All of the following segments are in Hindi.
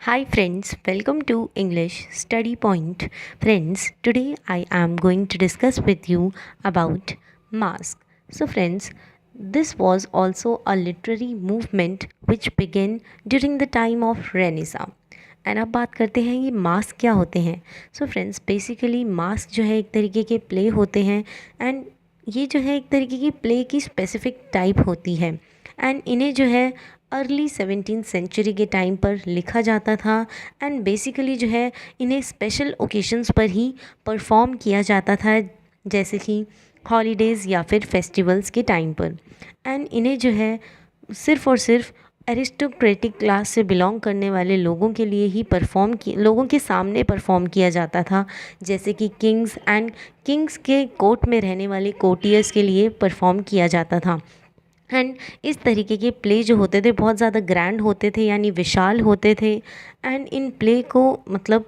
Hi friends, welcome to English Study Point. Friends, today I am going to discuss with you about mask. So friends, this was also a literary movement which began during the time of Renaissance. And अब बात करते हैं ये मास्क क्या होते हैं. सो फ्रेंड्स, बेसिकली मास्क जो है एक तरीके के प्ले होते हैं एंड ये जो है एक तरीके की प्ले की स्पेसिफिक टाइप होती है एंड इन्हें जो है अर्ली 17th सेंचुरी के टाइम पर लिखा जाता था एंड बेसिकली जो है इन्हें स्पेशल ओकेशंस पर ही परफॉर्म किया जाता था, जैसे कि हॉलीडेज़ या फिर फेस्टिवल्स के टाइम पर. एंड इन्हें जो है सिर्फ़ और सिर्फ एरिस्टोक्रेटिक क्लास से बिलोंग करने वाले लोगों के लिए ही लोगों के सामने परफॉर्म किया जाता था, जैसे कि किंग्स के कोर्ट में रहने वाले कोर्टियर्स के लिए परफॉर्म किया जाता था. एंड इस तरीके के प्ले जो होते थे बहुत ज़्यादा ग्रैंड होते थे, यानी विशाल होते थे. एंड इन प्ले को मतलब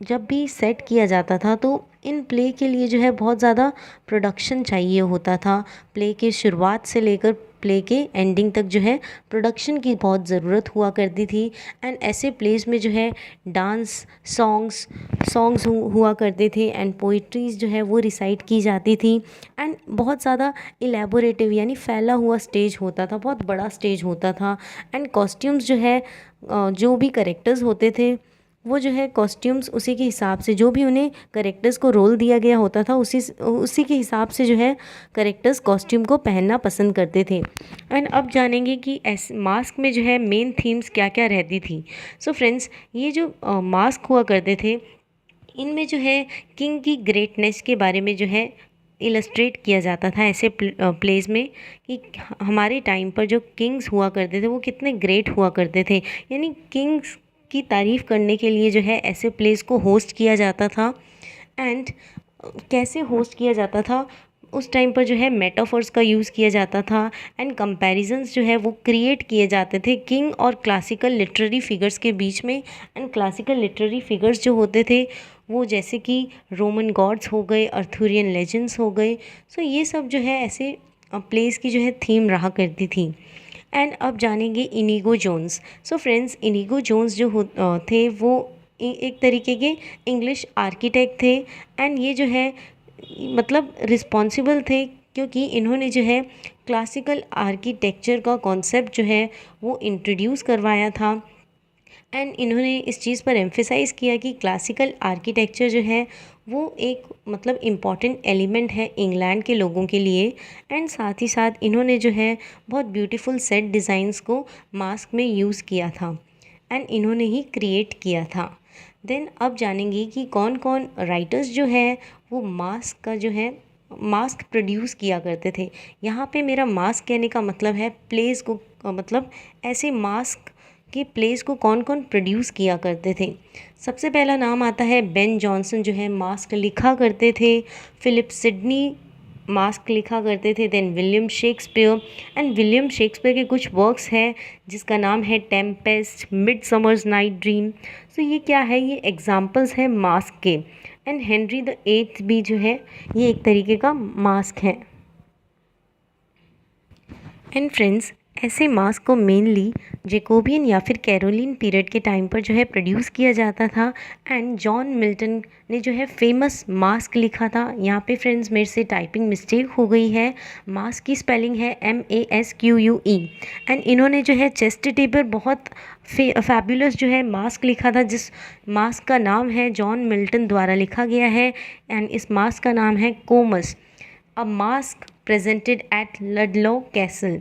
जब भी सेट किया जाता था तो इन प्ले के लिए जो है बहुत ज़्यादा प्रोडक्शन चाहिए होता था. प्ले के शुरुआत से लेकर प्ले के एंडिंग तक जो है प्रोडक्शन की बहुत ज़रूरत हुआ करती थी. एंड ऐसे प्लेस में जो है डांस सॉन्ग्स हुआ करते थे एंड पोइट्रीज़ जो है वो रिसाइट की जाती थी. एंड बहुत ज़्यादा इलेबोरेटिव यानी फैला हुआ स्टेज होता था, बहुत बड़ा स्टेज होता था. एंड कॉस्ट्यूम्स जो है जो भी करेक्टर्स होते थे वो जो है कॉस्ट्यूम्स उसी के हिसाब से, जो भी उन्हें करेक्टर्स को रोल दिया गया होता था उसी के हिसाब से जो है करेक्टर्स कॉस्ट्यूम को पहनना पसंद करते थे. एंड अब जानेंगे कि मास्क में जो है मेन थीम्स क्या क्या रहती थी. सो फ्रेंड्स, ये जो मास्क हुआ करते थे इनमें जो है किंग की ग्रेटनेस के बारे में जो है इलस्ट्रेट किया जाता था ऐसे प्लेस में कि हमारे टाइम पर जो किंग्स हुआ करते थे वो कितने ग्रेट हुआ करते थे. यानी किंग्स की तारीफ़ करने के लिए जो है ऐसे प्लेस को होस्ट किया जाता था. एंड कैसे होस्ट किया जाता था, उस टाइम पर जो है मेटाफर्स का यूज़ किया जाता था एंड कंपैरिजंस जो है वो क्रिएट किए जाते थे किंग और क्लासिकल लिटरेरी फिगर्स के बीच में. एंड क्लासिकल लिटरेरी फिगर्स जो होते थे वो जैसे कि रोमन गॉड्स हो गए, अर्थुरियन लेजेंड्स हो गए. सो ये सब जो है ऐसे प्लेस की जो है थीम रहा करती थी. एंड अब जानेंगे Inigo Jones. So friends, Inigo Jones जो थे वो एक तरीके के इंग्लिश आर्किटेक्ट थे. एंड ये जो है मतलब रिस्पॉन्सिबल थे क्योंकि इन्होंने जो है क्लासिकल आर्किटेक्चर का कॉन्सेप्ट जो है वो इंट्रोड्यूस करवाया था. एंड इन्होंने इस चीज़ पर एम्फेसाइज़ किया कि क्लासिकल आर्किटेक्चर जो है वो एक मतलब इम्पॉर्टेंट एलिमेंट है इंग्लैंड के लोगों के लिए. एंड साथ ही साथ इन्होंने जो है बहुत ब्यूटीफुल सेट डिज़ाइंस को मास्क में यूज़ किया था एंड इन्होंने ही क्रिएट किया था. देन अब जानेंगे कि कौन कौन राइटर्स जो है वो मास्क का जो है मास्क प्रोड्यूस किया करते थे. यहाँ पे मेरा मास्क कहने का मतलब है प्लेस को, मतलब ऐसे मास्क के प्लेस को कौन कौन प्रोड्यूस किया करते थे. सबसे पहला नाम आता है बेन जॉनसन, जो है मास्क लिखा करते थे. फिलिप सिडनी मास्क लिखा करते थे. Then William Shakespeare, and William Shakespeare के कुछ वर्क्स हैं जिसका नाम है Tempest, midsummer's night dream. So ये क्या है, ये एग्जाम्पल्स हैं मास्क के. एंड हेनरी द एट्थ भी जो है ये एक तरीके का मास्क है. एंड फ्रेंड्स, ऐसे मास्क को मेनली जेकोबियन या फिर कैरोलिन पीरियड के टाइम पर जो है प्रोड्यूस किया जाता था. एंड जॉन मिल्टन ने जो है फेमस मास्क लिखा था. यहाँ पे फ्रेंड्स मेरे से टाइपिंग मिस्टेक हो गई है. मास्क की स्पेलिंग है MASQUE. एंड इन्होंने जो है चेस्टिटी पर बहुत फैबुलस जो है मास्क लिखा था, जिस मास्क का नाम है जॉन मिल्टन द्वारा लिखा गया है. एंड इस मास्क का नाम है Comus, a masque presented at Ludlow Castle.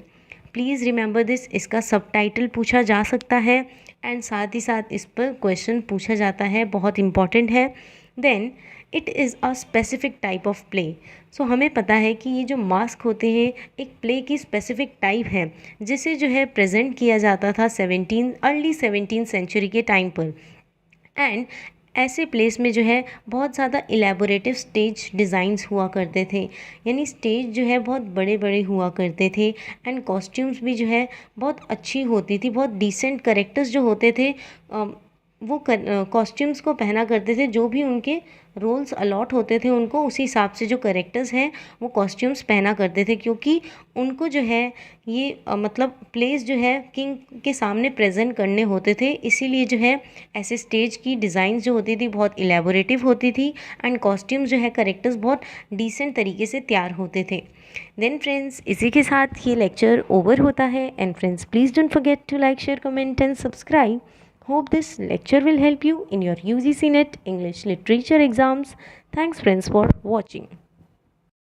Please remember this. इसका सबटाइटल पूछा जा सकता है एंड साथ ही साथ इस पर क्वेश्चन पूछा जाता है, बहुत इंपॉर्टेंट है. Then it is a specific type of play. So हमें पता है कि ये जो मास्क होते हैं एक प्ले की स्पेसिफिक टाइप है जिसे जो है प्रेजेंट किया जाता था अर्ली 17th सेंचुरी के टाइम पर. एंड ऐसे प्लेस में जो है बहुत ज़्यादा इलेबोरेटिव स्टेज डिज़ाइंस हुआ करते थे, यानी स्टेज जो है बहुत बड़े बड़े हुआ करते थे. एंड कॉस्ट्यूम्स भी जो है बहुत अच्छी होती थी, बहुत डिसेंट करेक्टर्स जो होते थे वो कॉस्ट्यूम्स को पहना करते थे, जो भी उनके रोल्स अलॉट होते थे उनको उसी हिसाब से जो करेक्टर्स हैं वो कॉस्ट्यूम्स पहना करते थे, क्योंकि उनको जो है ये मतलब प्लेस जो है किंग के सामने प्रेजेंट करने होते थे। इसीलिए जो है ऐसे स्टेज की डिज़ाइन जो होती थी बहुत इलेबोरेटिव होती थी एंड कॉस्ट्यूम्स जो है करेक्टर्स बहुत डिसेंट तरीके से तैयार होते थे। देन फ्रेंड्स, इसी के साथ ये लेक्चर ओवर होता है and friends please don't forget to like, share, comment and subscribe. Hope this lecture will help you in your UGC NET English Literature exams. Thanks friends for watching.